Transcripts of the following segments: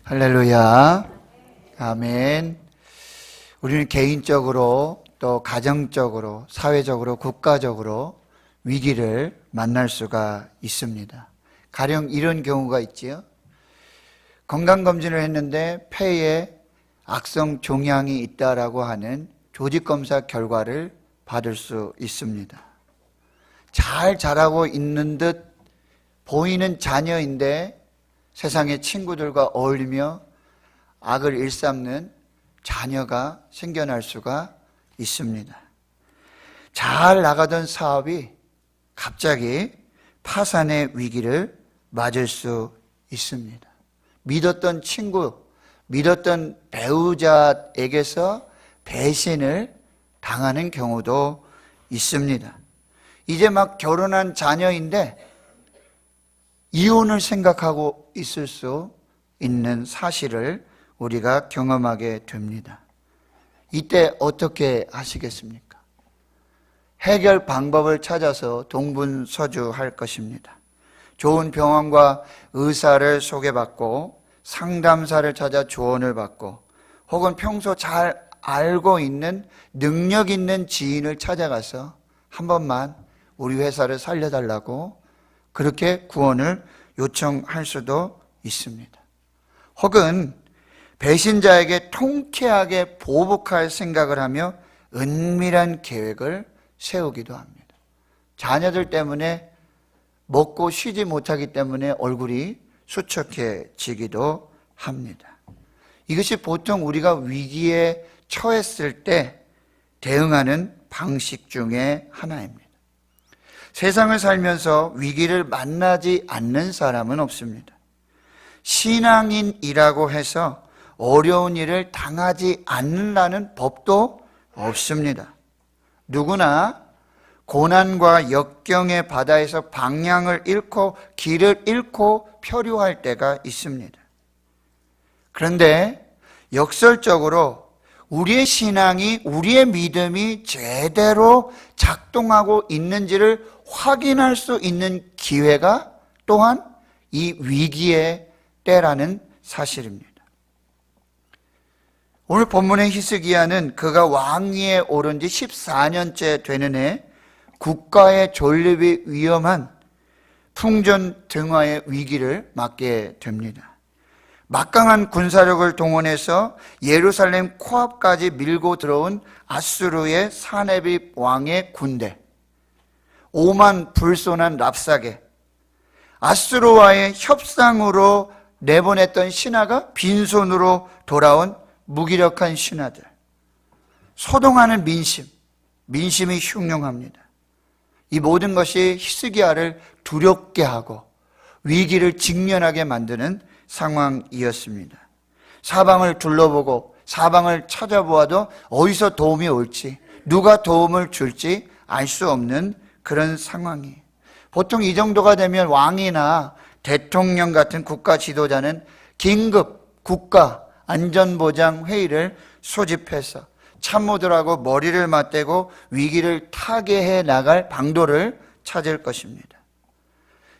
할렐루야. 아멘. 우리는 개인적으로 또 가정적으로 사회적으로 국가적으로 위기를 만날 수가 있습니다. 가령 이런 경우가 있지요. 건강검진을 했는데 폐에 악성 종양이 있다라고 하는 조직검사 결과를 받을 수 있습니다. 잘 자라고 있는 듯 보이는 자녀인데 세상의 친구들과 어울리며 악을 일삼는 자녀가 생겨날 수가 있습니다. 잘 나가던 사업이 갑자기 파산의 위기를 맞을 수 있습니다. 믿었던 친구, 믿었던 배우자에게서 배신을 당하는 경우도 있습니다. 이제 막 결혼한 자녀인데 이혼을 생각하고 있을 수 있는 사실을 우리가 경험하게 됩니다. 이때 어떻게 하시겠습니까? 해결 방법을 찾아서 동분서주할 것입니다. 좋은 병원과 의사를 소개받고 상담사를 찾아 조언을 받고 혹은 평소 잘 알고 있는 능력 있는 지인을 찾아가서 한 번만 우리 회사를 살려달라고 그렇게 구원을 요청할 수도 있습니다. 혹은 배신자에게 통쾌하게 보복할 생각을 하며 은밀한 계획을 세우기도 합니다. 자녀들 때문에 먹고 쉬지 못하기 때문에 얼굴이 수척해지기도 합니다. 이것이 보통 우리가 위기에 처했을 때 대응하는 방식 중에 하나입니다. 세상을 살면서 위기를 만나지 않는 사람은 없습니다. 신앙인이라고 해서 어려운 일을 당하지 않는다는 법도 없습니다. 누구나 고난과 역경의 바다에서 방향을 잃고 길을 잃고 표류할 때가 있습니다. 그런데 역설적으로 우리의 신앙이, 우리의 믿음이 제대로 작동하고 있는지를 확인할 수 있는 기회가 또한 이 위기의 때라는 사실입니다. 오늘 본문의 히스기야는 그가 왕위에 오른 지 14년째 되는 해 국가의 존립이 위험한 풍전등화의 위기를 맞게 됩니다. 막강한 군사력을 동원해서 예루살렘 코앞까지 밀고 들어온 아수르의 사네립 왕의 군대, 오만 불손한 랍사게, 아수르와의 협상으로 내보냈던 신하가 빈손으로 돌아온 무기력한 신하들, 소동하는 민심이 흉흉합니다. 이 모든 것이 히스기야를 두렵게 하고 위기를 직면하게 만드는 상황이었습니다. 사방을 둘러보고 사방을 찾아보아도 어디서 도움이 올지, 누가 도움을 줄지 알 수 없는 그런 상황이에요. 보통 이 정도가 되면 왕이나 대통령 같은 국가 지도자는 긴급 국가 안전보장 회의를 소집해서 참모들하고 머리를 맞대고 위기를 타개해 나갈 방도를 찾을 것입니다.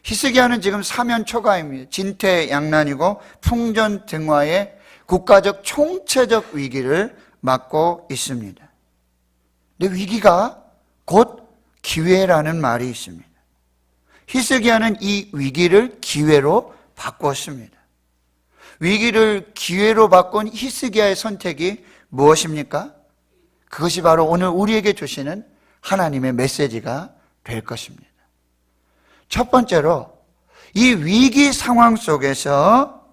히스기야는 지금 사면초가입니다. 진퇴양난이고 풍전등화의 국가적 총체적 위기를 맞고 있습니다. 근데 위기가 곧 기회라는 말이 있습니다. 히스기야는 이 위기를 기회로 바꿨습니다. 위기를 기회로 바꾼 히스기야의 선택이 무엇입니까? 그것이 바로 오늘 우리에게 주시는 하나님의 메시지가 될 것입니다. 첫 번째로 이 위기 상황 속에서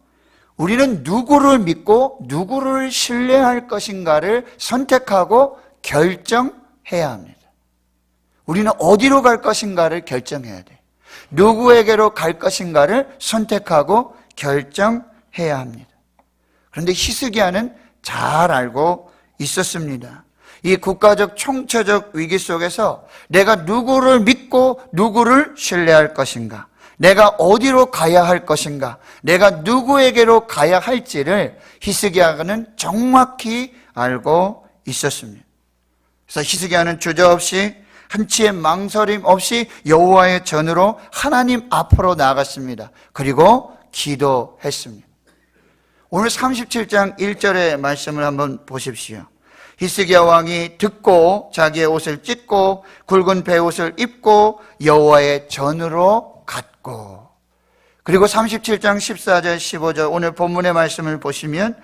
우리는 누구를 믿고 누구를 신뢰할 것인가를 선택하고 결정해야 합니다. 우리는 어디로 갈 것인가를 결정해야 돼요. 누구에게로 갈 것인가를 선택하고 결정해야 합니다. 그런데 히스기야는 잘 알고 있었습니다. 이 국가적 총체적 위기 속에서 내가 누구를 믿고 누구를 신뢰할 것인가, 내가 어디로 가야 할 것인가, 내가 누구에게로 가야 할지를 히스기야는 정확히 알고 있었습니다. 그래서 히스기야는 주저없이 한치의 망설임 없이 여호와의 전으로 하나님 앞으로 나아갔습니다. 그리고 기도했습니다. 오늘 37장 1절의 말씀을 한번 보십시오. 히스기야 왕이 듣고 자기의 옷을 찢고 굵은 베옷을 입고 여호와의 전으로 갔고, 그리고 37장 14절 15절 오늘 본문의 말씀을 보시면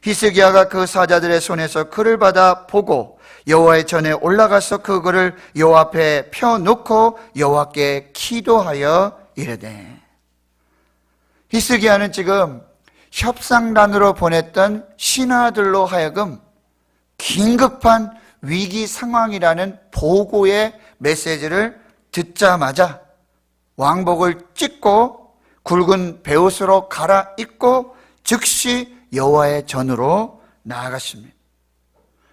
히스기야가 그 사자들의 손에서 글을 받아 보고 여호와의 전에 올라가서 그 글을 여호와 앞에 펴놓고 여호와께 기도하여 이르되. 히스기야는 지금 협상단으로 보냈던 신하들로 하여금 긴급한 위기 상황이라는 보고의 메시지를 듣자마자 왕복을 찢고 굵은 베옷으로 갈아입고 즉시 여호와의 전으로 나아갔습니다.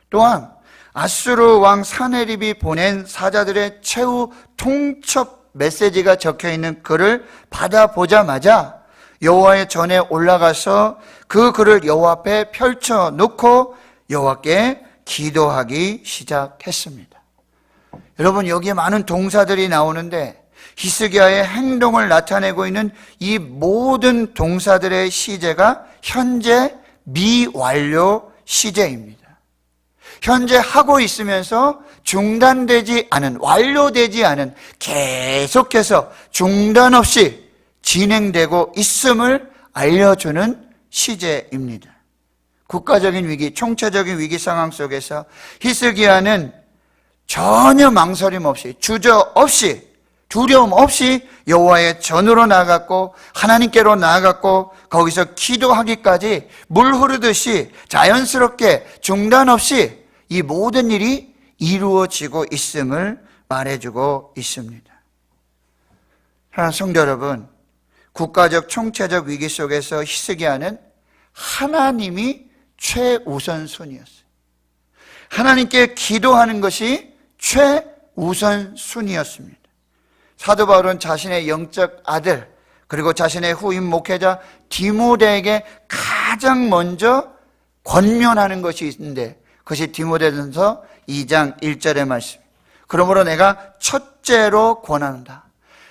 또한 아수르 왕 사네립이 보낸 사자들의 최후 통첩 메시지가 적혀있는 글을 받아보자마자 여호와의 전에 올라가서 그 글을 여호와 앞에 펼쳐놓고 여호와께 기도하기 시작했습니다. 여러분, 여기에 많은 동사들이 나오는데 히스기야의 행동을 나타내고 있는 이 모든 동사들의 시제가 현재 미완료 시제입니다. 현재 하고 있으면서 중단되지 않은, 완료되지 않은, 계속해서 중단 없이 진행되고 있음을 알려주는 시제입니다. 국가적인 위기, 총체적인 위기 상황 속에서 히스기야는 전혀 망설임 없이, 주저 없이, 두려움 없이 여호와의 전으로 나아갔고 하나님께로 나아갔고 거기서 기도하기까지 물 흐르듯이 자연스럽게 중단 없이 이 모든 일이 이루어지고 있음을 말해주고 있습니다. 사랑하는 성도 여러분, 국가적 총체적 위기 속에서 히스기야는 하나님이 최우선순위였어요. 하나님께 기도하는 것이 최우선순위였습니다. 사도 바울은 자신의 영적 아들 그리고 자신의 후임 목회자 디모데에게 가장 먼저 권면하는 것이 있는데 그것이 디모데전서 2장 1절의 말씀. 그러므로 내가 첫째로 권한다.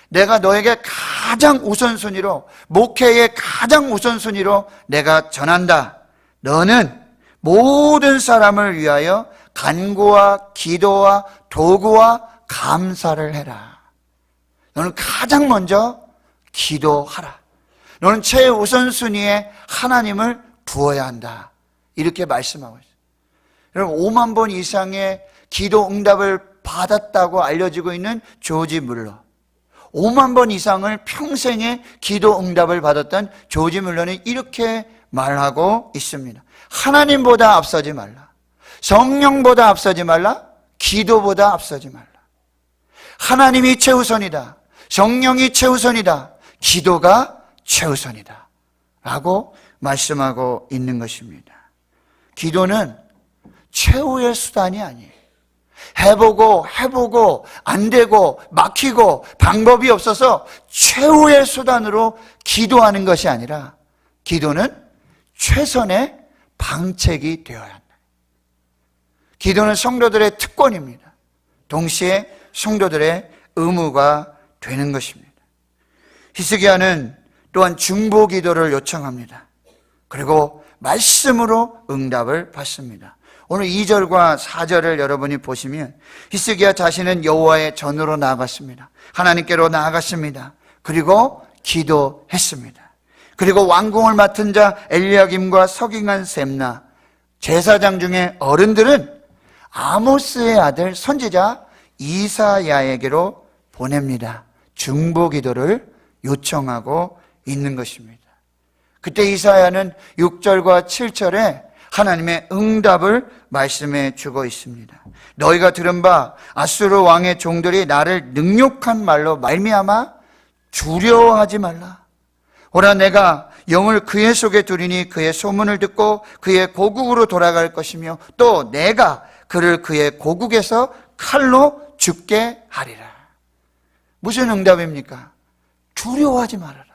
내가 너에게 가장 우선순위로, 목회의 가장 우선순위로 내가 전한다. 너는 모든 사람을 위하여 간구와 기도와 도구와 감사를 해라. 너는 가장 먼저 기도하라. 너는 최우선순위에 하나님을 두어야 한다. 이렇게 말씀하고 있어요. 여러분, 5만 번 이상의 기도 응답을 받았다고 알려지고 있는 조지 뮬러, 5만 번 이상을 평생에 기도 응답을 받았던 조지 뮬러는 이렇게 말하고 있습니다. 하나님보다 앞서지 말라. 성령보다 앞서지 말라. 기도보다 앞서지 말라. 하나님이 최우선이다. 성령이 최우선이다. 기도가 최우선이다. 라고 말씀하고 있는 것입니다. 기도는 최후의 수단이 아니에요. 해보고 안 되고 막히고 방법이 없어서 최후의 수단으로 기도하는 것이 아니라 기도는 최선의 방책이 되어야 한다. 기도는 성도들의 특권입니다. 동시에 성도들의 의무가 되는 것입니다. 히스기야는 또한 중보 기도를 요청합니다. 그리고 말씀으로 응답을 받습니다. 오늘 2절과 4절을 여러분이 보시면 히스기야 자신은 여호와의 전으로 나아갔습니다. 하나님께로 나아갔습니다. 그리고 기도했습니다. 그리고 왕궁을 맡은 자 엘리야김과 서기관 셈나 제사장 중에 어른들은 아모스의 아들 선지자 이사야에게로 보냅니다. 중보 기도를 요청하고 있는 것입니다. 그때 이사야는 6절과 7절에 하나님의 응답을 말씀해 주고 있습니다. 너희가 들은 바 아수르 왕의 종들이 나를 능욕한 말로 말미암아 두려워하지 말라. 오라, 내가 영을 그의 속에 두리니 그의 소문을 듣고 그의 고국으로 돌아갈 것이며 또 내가 그를 그의 고국에서 칼로 죽게 하리라. 무슨 응답입니까? 두려워하지 말아라.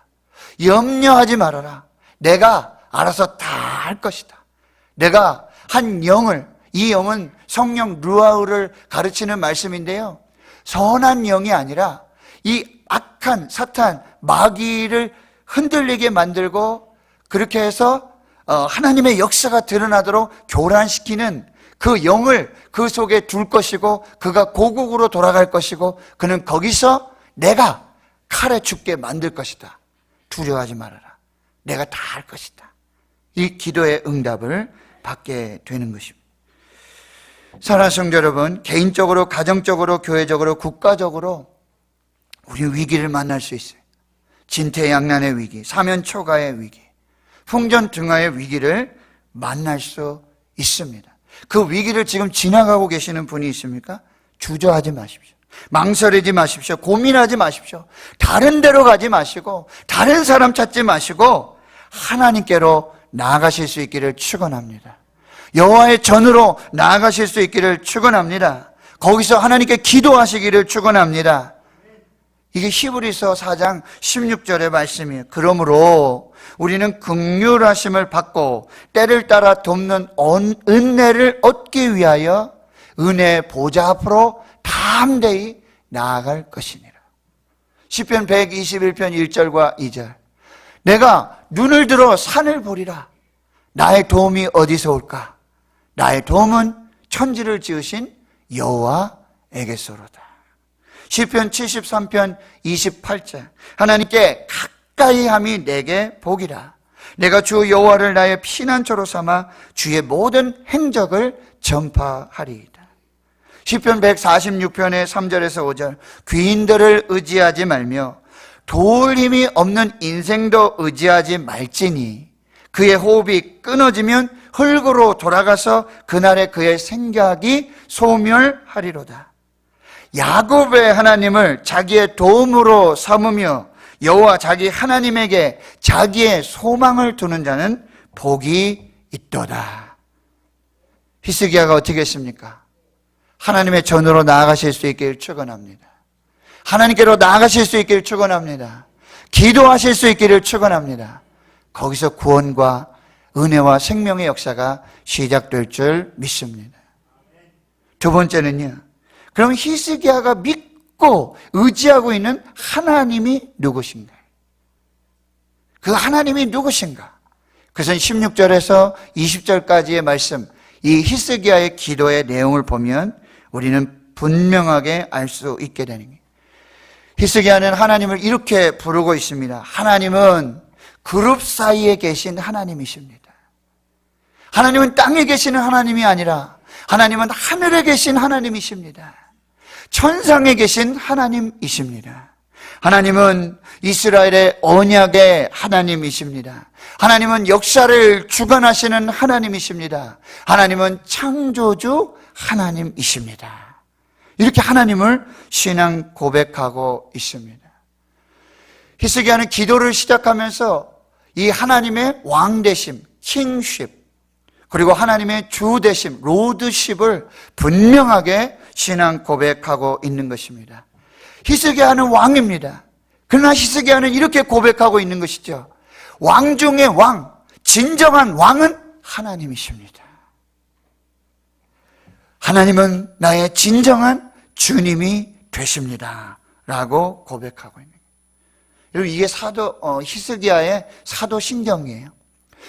염려하지 말아라. 내가 알아서 다 할 것이다. 내가 한 영을, 이 영은 성령 루아우를 가르치는 말씀인데요, 선한 영이 아니라 이 악한 사탄 마귀를 흔들리게 만들고 그렇게 해서 하나님의 역사가 드러나도록 교란시키는 그 영을 그 속에 둘 것이고, 그가 고국으로 돌아갈 것이고, 그는 거기서 내가 칼에 죽게 만들 것이다. 두려워하지 말아라. 내가 다 할 것이다. 이 기도의 응답을 받게 되는 것입니다. 사랑하는 성도 여러분, 개인적으로, 가정적으로, 교회적으로, 국가적으로 우리 위기를 만날 수 있어요. 진퇴양난의 위기, 사면초가의 위기, 풍전등화의 위기를 만날 수 있습니다. 그 위기를 지금 지나가고 계시는 분이 있습니까? 주저하지 마십시오. 망설이지 마십시오. 고민하지 마십시오. 다른 데로 가지 마시고, 다른 사람 찾지 마시고 하나님께로 나아가실 수 있기를 축원합니다. 여호와의 전으로 나아가실 수 있기를 축원합니다. 거기서 하나님께 기도하시기를 축원합니다. 이게 히브리서 4장 16절의 말씀이에요. 그러므로 우리는 긍휼하심을 받고 때를 따라 돕는 은혜를 얻기 위하여 은혜의 보좌 앞으로 담대히 나아갈 것이니라. 시편 121편 1절과 2절. 내가 눈을 들어 산을 보리라. 나의 도움이 어디서 올까? 나의 도움은 천지를 지으신 여호와에게서로다. 시편 73편 28절. 하나님께 가까이 함이 내게 복이라. 내가 주 여호와를 나의 피난처로 삼아 주의 모든 행적을 전파하리이다. 시편 146편의 3절에서 5절. 귀인들을 의지하지 말며 도울 힘이 없는 인생도 의지하지 말지니 그의 호흡이 끊어지면 흙으로 돌아가서 그날에 그의 생각이 소멸하리로다. 야곱의 하나님을 자기의 도움으로 삼으며 여호와 자기 하나님에게 자기의 소망을 두는 자는 복이 있도다. 히스기야가 어떻게 했습니까? 하나님의 전으로 나아가실 수 있기를 축원합니다. 하나님께로 나아가실 수 있기를 축원합니다. 기도하실 수 있기를 축원합니다. 거기서 구원과 은혜와 생명의 역사가 시작될 줄 믿습니다. 두 번째는요, 그럼 히스기야가 믿고 의지하고 있는 하나님이 누구신가? 그 하나님이 누구신가? 그것은 16절에서 20절까지의 말씀, 이 히스기야의 기도의 내용을 보면 우리는 분명하게 알 수 있게 되는 거예요. 히스기야는 하나님을 이렇게 부르고 있습니다. 하나님은 그룹 사이에 계신 하나님이십니다. 하나님은 땅에 계시는 하나님이 아니라 하나님은 하늘에 계신 하나님이십니다. 천상에 계신 하나님이십니다. 하나님은 이스라엘의 언약의 하나님이십니다. 하나님은 역사를 주관하시는 하나님이십니다. 하나님은 창조주 하나님이십니다. 이렇게 하나님을 신앙 고백하고 있습니다. 히스기야는 기도를 시작하면서 이 하나님의 왕되심, 킹십, 그리고 하나님의 주되심, 로드십을 분명하게 신앙 고백하고 있는 것입니다. 히스기야는 왕입니다. 그러나 히스기야는 이렇게 고백하고 있는 것이죠. 왕 중의 왕, 진정한 왕은 하나님이십니다. 하나님은 나의 진정한 주님이 되십니다 라고 고백하고 있는 거예요. 여러분, 이게 히스기야의 사도신경이에요.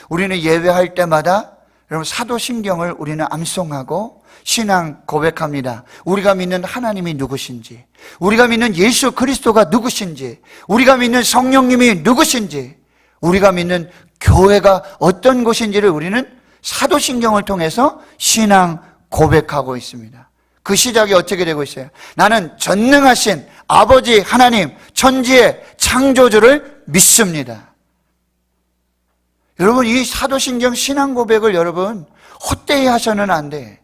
우리는 예배할 때마다 여러분 사도신경을 우리는 암송하고 신앙 고백합니다. 우리가 믿는 하나님이 누구신지, 우리가 믿는 예수 그리스도가 누구신지, 우리가 믿는 성령님이 누구신지, 우리가 믿는 교회가 어떤 곳인지를 우리는 사도신경을 통해서 신앙 고백하고 있습니다. 그 시작이 어떻게 되고 있어요? 나는 전능하신 아버지 하나님, 천지의 창조주를 믿습니다. 여러분, 이 사도신경 신앙 고백을 여러분 헛되이 하셔는 안 돼.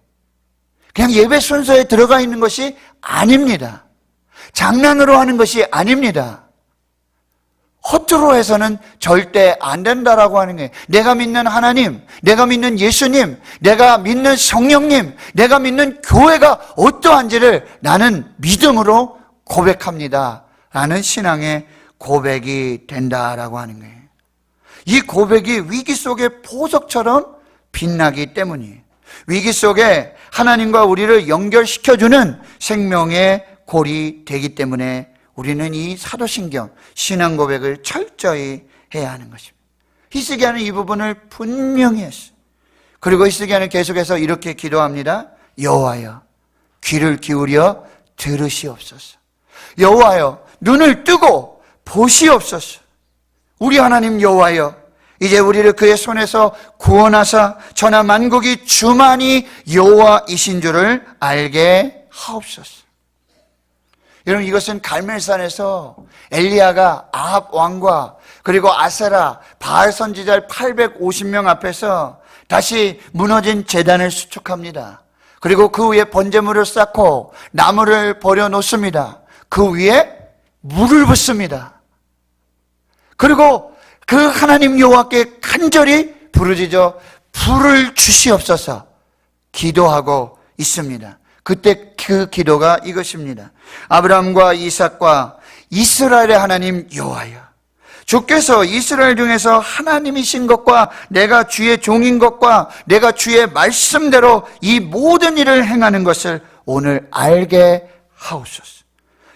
그냥 예배 순서에 들어가 있는 것이 아닙니다. 장난으로 하는 것이 아닙니다. 허투루 해서는 절대 안 된다라고 하는 거예요. 내가 믿는 하나님, 내가 믿는 예수님, 내가 믿는 성령님, 내가 믿는 교회가 어떠한지를 나는 믿음으로 고백합니다 라는 신앙의 고백이 된다라고 하는 거예요. 이 고백이 위기 속의 보석처럼 빛나기 때문이에요. 위기 속에 하나님과 우리를 연결시켜주는 생명의 골이 되기 때문에 우리는 이 사도신경 신앙 고백을 철저히 해야 하는 것입니다. 히스기야는 이 부분을 분명히 했어요. 그리고 히스기야는 계속해서 이렇게 기도합니다. 여호와여, 귀를 기울여 들으시옵소서. 여호와여, 눈을 뜨고 보시옵소서. 우리 하나님 여호와여, 이제 우리를 그의 손에서 구원하사 천하 만국이 주만이 여호와이신 줄을 알게 하옵소서. 여러분, 이것은 갈멜산에서 엘리야가 아합 왕과 그리고 아세라 바알 선지자 850명 앞에서 다시 무너진 제단을 수축합니다. 그리고 그 위에 번제물을 쌓고 나무를 버려놓습니다. 그 위에 물을 붓습니다. 그리고 그 하나님 여호와께 간절히 부르짖어 불을 주시옵소서 기도하고 있습니다. 그때 그 기도가 이것입니다. 아브라함과 이삭과 이스라엘의 하나님 여호와여, 주께서 이스라엘 중에서 하나님이신 것과 내가 주의 종인 것과 내가 주의 말씀대로 이 모든 일을 행하는 것을 오늘 알게 하옵소서.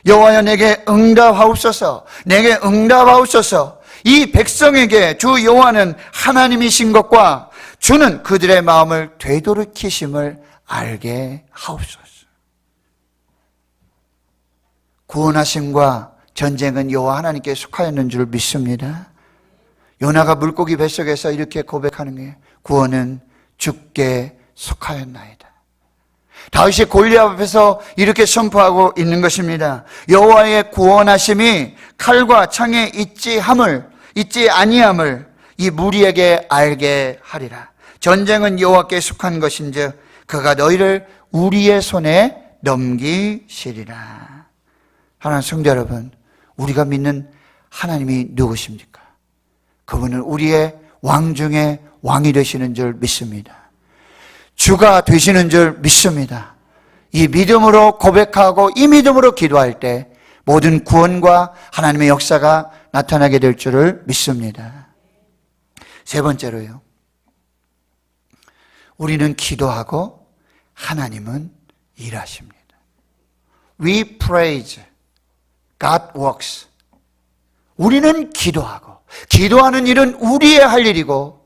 여호와여, 내게 응답하옵소서. 내게 응답하옵소서. 이 백성에게 주 여호와는 하나님이신 것과 주는 그들의 마음을 되돌이키심을 알게 하옵소서. 구원하심과 전쟁은 여호와 하나님께 속하였는 줄 믿습니다. 요나가 물고기 뱃속에서 이렇게 고백하는 게 구원은 주께 속하였나이다. 다윗이 골리앗 앞에서 이렇게 선포하고 있는 것입니다. 여호와의 구원하심이 칼과 창에 있지 아니함을 이 무리에게 알게 하리라. 전쟁은 여호와께 속한 것인즉 그가 너희를 우리의 손에 넘기시리라. 하나님 성도 여러분, 우리가 믿는 하나님이 누구십니까? 그분은 우리의 왕 중에 왕이 되시는 줄 믿습니다. 주가 되시는 줄 믿습니다. 이 믿음으로 고백하고 이 믿음으로 기도할 때 모든 구원과 하나님의 역사가 나타나게 될 줄을 믿습니다. 세 번째로요, 우리는 기도하고 하나님은 일하십니다. We praise, God works. 우리는 기도하고, 기도하는 일은 우리의 할 일이고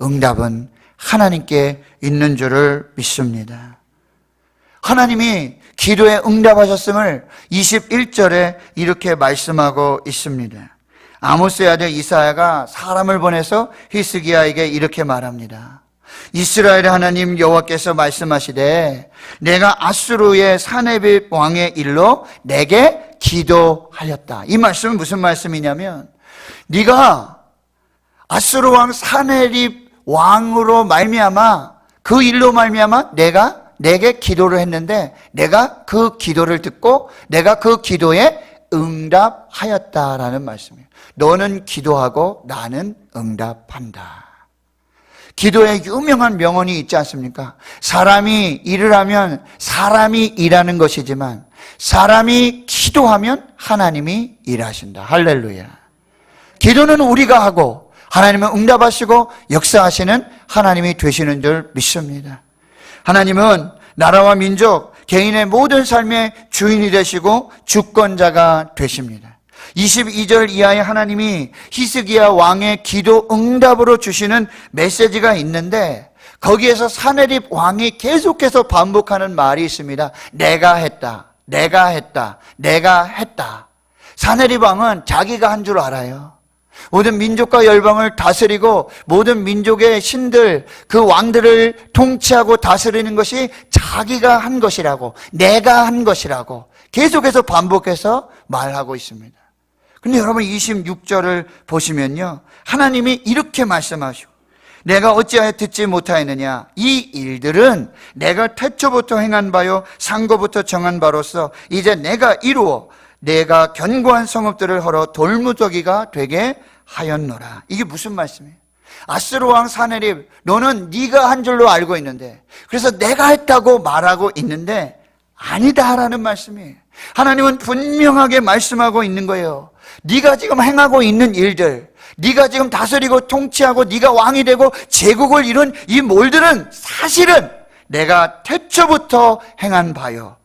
응답은 하나님께 있는 줄을 믿습니다. 하나님이 기도에 응답하셨음을 21절에 이렇게 말씀하고 있습니다. 아모스의 아들 이사야가 사람을 보내서 히스기야에게 이렇게 말합니다. 이스라엘의 하나님 여호와께서 말씀하시되 내가 아수르의 사네립 왕의 일로 내게 기도하였다. 이 말씀은 무슨 말씀이냐면, 네가 아수르 왕 사네립 왕으로 말미암아 그 일로 말미암아 내가 내게 기도를 했는데 내가 그 기도를 듣고 내가 그 기도에 응답하였다라는 말씀이에요. 너는 기도하고 나는 응답한다. 기도에 유명한 명언이 있지 않습니까? 사람이 일을 하면 사람이 일하는 것이지만 사람이 기도하면 하나님이 일하신다. 할렐루야. 기도는 우리가 하고 하나님은 응답하시고 역사하시는 하나님이 되시는 줄 믿습니다. 하나님은 나라와 민족, 개인의 모든 삶의 주인이 되시고 주권자가 되십니다. 22절 이하에 하나님이 히스기야 왕의 기도 응답으로 주시는 메시지가 있는데 거기에서 사네립 왕이 계속해서 반복하는 말이 있습니다. 내가 했다. 내가 했다. 내가 했다. 사네립 왕은 자기가 한 줄 알아요. 모든 민족과 열방을 다스리고 모든 민족의 신들, 그 왕들을 통치하고 다스리는 것이 자기가 한 것이라고, 내가 한 것이라고 계속해서 반복해서 말하고 있습니다. 근데 여러분 26절을 보시면요, 하나님이 이렇게 말씀하시고 내가 어찌하여 듣지 못하였느냐. 이 일들은 내가 태초부터 행한 바요 상고부터 정한 바로서 이제 내가 이루어 내가 견고한 성읍들을 헐어 돌무더기가 되게 하였노라. 이게 무슨 말씀이에요? 아수르 왕 사네립, 너는 네가 한 줄로 알고 있는데, 그래서 내가 했다고 말하고 있는데 아니다라는 말씀이에요. 하나님은 분명하게 말씀하고 있는 거예요. 네가 지금 행하고 있는 일들, 네가 지금 다스리고 통치하고 네가 왕이 되고 제국을 이룬 이 몰들은 사실은 내가 태초부터 행한 바요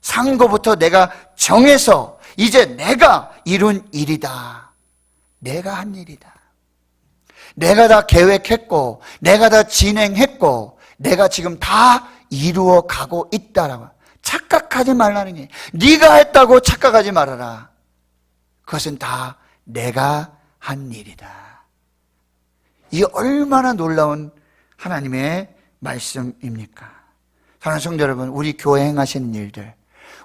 상고부터 내가 정해서 이제 내가 이룬 일이다. 내가 한 일이다. 내가 다 계획했고 내가 다 진행했고 내가 지금 다 이루어 가고 있다라고 착각하지 말라는 게, 네가 했다고 착각하지 말아라. 그것은 다 내가 한 일이다. 이 얼마나 놀라운 하나님의 말씀입니까? 사랑하는 성도 여러분, 우리 교회 행하시는 일들,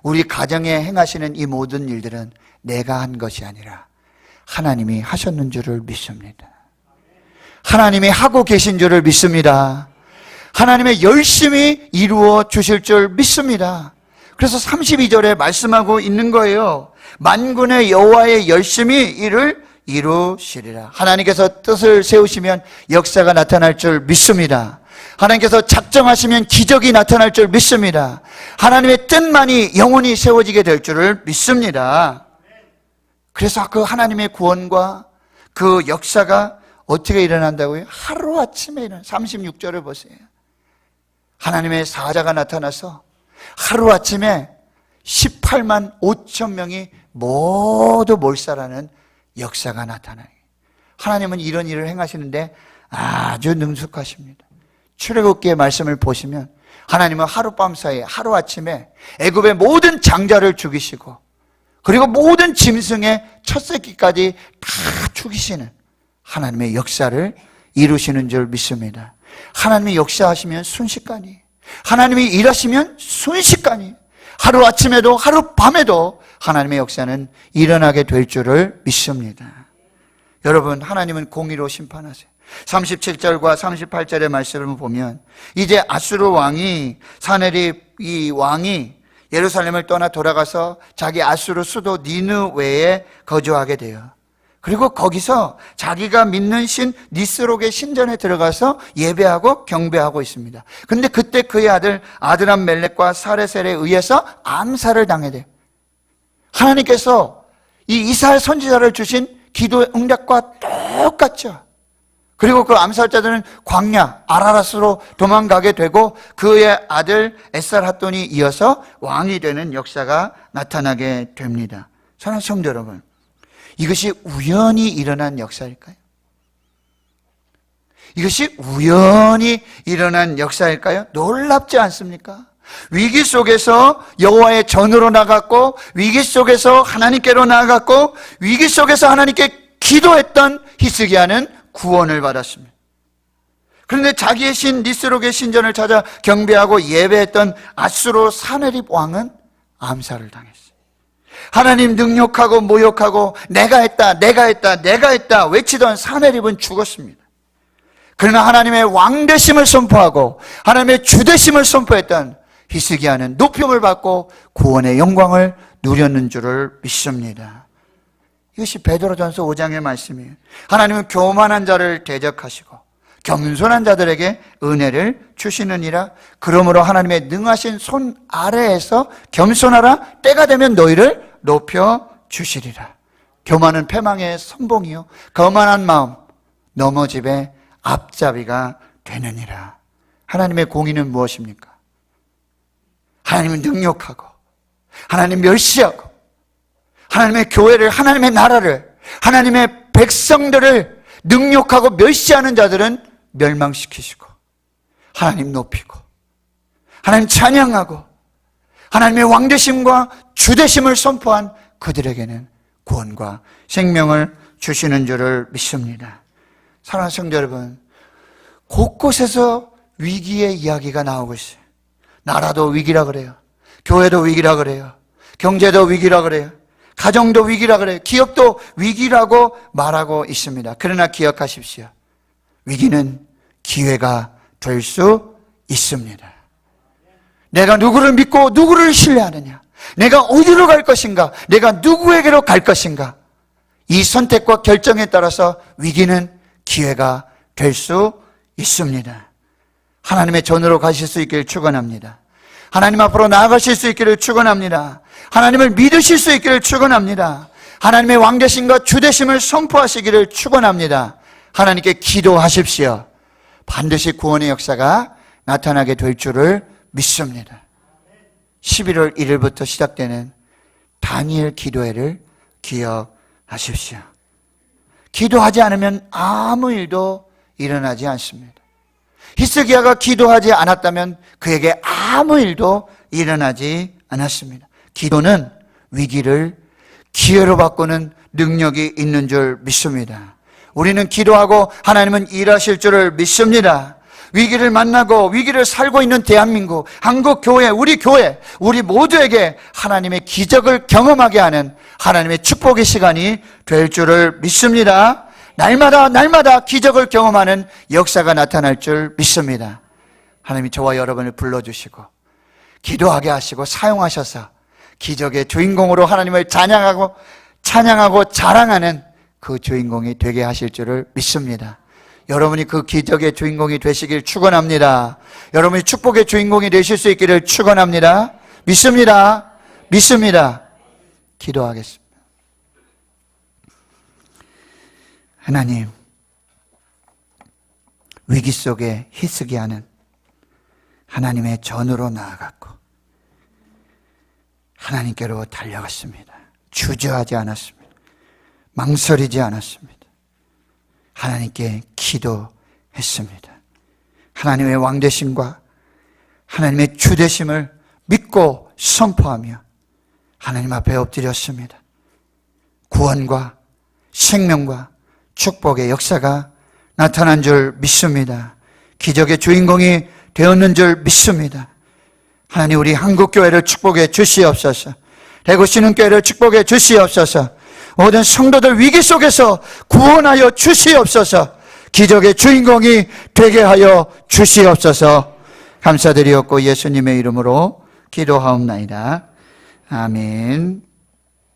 우리 가정에 행하시는 이 모든 일들은 내가 한 것이 아니라 하나님이 하셨는 줄을 믿습니다. 하나님이 하고 계신 줄을 믿습니다. 하나님의 열심히 이루어 주실 줄 믿습니다. 그래서 32절에 말씀하고 있는 거예요. 만군의 여호와의 열심히 이를 이루시리라. 하나님께서 뜻을 세우시면 역사가 나타날 줄 믿습니다. 하나님께서 작정하시면 기적이 나타날 줄 믿습니다. 하나님의 뜻만이 영원히 세워지게 될 줄을 믿습니다. 그래서 그 하나님의 구원과 그 역사가 어떻게 일어난다고요? 하루아침에 일어나. 36절을 보세요. 하나님의 사자가 나타나서 하루아침에 18만 5천 명이 모두 몰살하는 역사가 나타나요. 하나님은 이런 일을 행하시는데 아주 능숙하십니다. 출애굽기의 말씀을 보시면 하나님은 하룻밤 사이에 하루아침에 애굽의 모든 장자를 죽이시고 그리고 모든 짐승의 첫 새끼까지 다 죽이시는 하나님의 역사를 이루시는 줄 믿습니다. 하나님이 역사하시면 순식간이에요. 하나님이 일하시면 순식간이에요. 하루아침에도 하룻밤에도 하나님의 역사는 일어나게 될 줄을 믿습니다. 여러분, 하나님은 공의로 심판하세요. 37절과 38절의 말씀을 보면 이제 아수르 왕이 사네립 이 왕이 예루살렘을 떠나 돌아가서 자기 아수르 수도 니느웨에 거주하게 돼요. 그리고 거기서 자기가 믿는 신 니스록의 신전에 들어가서 예배하고 경배하고 있습니다. 근데 그때 그의 아들 아드람멜렉과 사레셀에 의해서 암살을 당해 돼요. 하나님께서 이 이스라엘 선지자를 주신 기도의 응답과 똑같죠. 그리고 그 암살자들은 광야 아라랏으로 도망가게 되고 그의 아들 에살핫돈이 이어서 왕이 되는 역사가 나타나게 됩니다. 사랑하는 성도 여러분, 이것이 우연히 일어난 역사일까요? 이것이 우연히 일어난 역사일까요? 놀랍지 않습니까? 위기 속에서 여호와의 전으로 나갔고 위기 속에서 하나님께로 나아갔고 위기 속에서 하나님께 기도했던 히스기야는 구원을 받았습니다. 그런데 자기의 신 니스록의 신전을 찾아 경배하고 예배했던 아수르 사네립 왕은 암살을 당했어요. 하나님 능욕하고 모욕하고 내가 했다 외치던 사네립은 죽었습니다. 그러나 하나님의 왕되심을 선포하고 하나님의 주되심을 선포했던 히스기야는 높임을 받고 구원의 영광을 누렸는 줄을 믿습니다. 이것이 베드로전서 5장의 말씀이에요. 하나님은 교만한 자를 대적하시고 겸손한 자들에게 은혜를 주시느니라. 그러므로 하나님의 능하신 손 아래에서 겸손하라. 때가 되면 너희를 높여 주시리라. 교만은 패망의 선봉이요 거만한 마음 넘어집의 앞잡이가 되느니라. 하나님의 공의는 무엇입니까? 하나님은 능욕하고 하나님 멸시하고 하나님의 교회를, 하나님의 나라를, 하나님의 백성들을 능욕하고 멸시하는 자들은 멸망시키시고 하나님 높이고 하나님 찬양하고 하나님의 왕되심과 주되심을 선포한 그들에게는 구원과 생명을 주시는 줄을 믿습니다. 사랑하는 성도 여러분, 곳곳에서 위기의 이야기가 나오고 있어요. 나라도 위기라 그래요. 교회도 위기라 그래요. 경제도 위기라 그래요. 가정도 위기라 그래요. 기업도 위기라고 말하고 있습니다. 그러나 기억하십시오. 위기는 기회가 될 수 있습니다. 내가 누구를 믿고 누구를 신뢰하느냐, 내가 어디로 갈 것인가, 내가 누구에게로 갈 것인가, 이 선택과 결정에 따라서 위기는 기회가 될 수 있습니다. 하나님의 전으로 가실 수 있기를 축원합니다. 하나님 앞으로 나아가실 수 있기를 축원합니다. 하나님을 믿으실 수 있기를 축원합니다. 하나님의 왕되심과 주되심을 선포하시기를 축원합니다. 하나님께 기도하십시오. 반드시 구원의 역사가 나타나게 될 줄을 믿습니다. 11월 1일부터 시작되는 다니엘 기도회를 기억하십시오. 기도하지 않으면 아무 일도 일어나지 않습니다. 히스기야가 기도하지 않았다면 그에게 아무 일도 일어나지 않았습니다. 기도는 위기를 기회로 바꾸는 능력이 있는 줄 믿습니다. 우리는 기도하고 하나님은 일하실 줄을 믿습니다. 위기를 만나고 위기를 살고 있는 대한민국, 한국 교회, 우리 모두에게 하나님의 기적을 경험하게 하는 하나님의 축복의 시간이 될 줄을 믿습니다. 날마다 기적을 경험하는 역사가 나타날 줄 믿습니다. 하나님이 저와 여러분을 불러주시고 기도하게 하시고 사용하셔서 기적의 주인공으로 하나님을 찬양하고 자랑하는 그 주인공이 되게 하실 줄을 믿습니다. 여러분이 그 기적의 주인공이 되시길 축원합니다. 여러분이 축복의 주인공이 되실 수 있기를 축원합니다. 믿습니다. 기도하겠습니다. 하나님, 위기 속에 히스기야는 하나님의 전으로 나아갔고 하나님께로 달려갔습니다. 주저하지 않았습니다. 망설이지 않았습니다. 하나님께 기도했습니다. 하나님의 왕되심과 하나님의 주되심을 믿고 선포하며 하나님 앞에 엎드렸습니다. 구원과 생명과 축복의 역사가 나타난 줄 믿습니다. 기적의 주인공이 되었는 줄 믿습니다. 하나님, 우리 한국교회를 축복해 주시옵소서. 대구신흥교회를 축복해 주시옵소서. 모든 성도들 위기 속에서 구원하여 주시옵소서. 기적의 주인공이 되게 하여 주시옵소서. 감사드리옵고 예수님의 이름으로 기도하옵나이다. 아멘.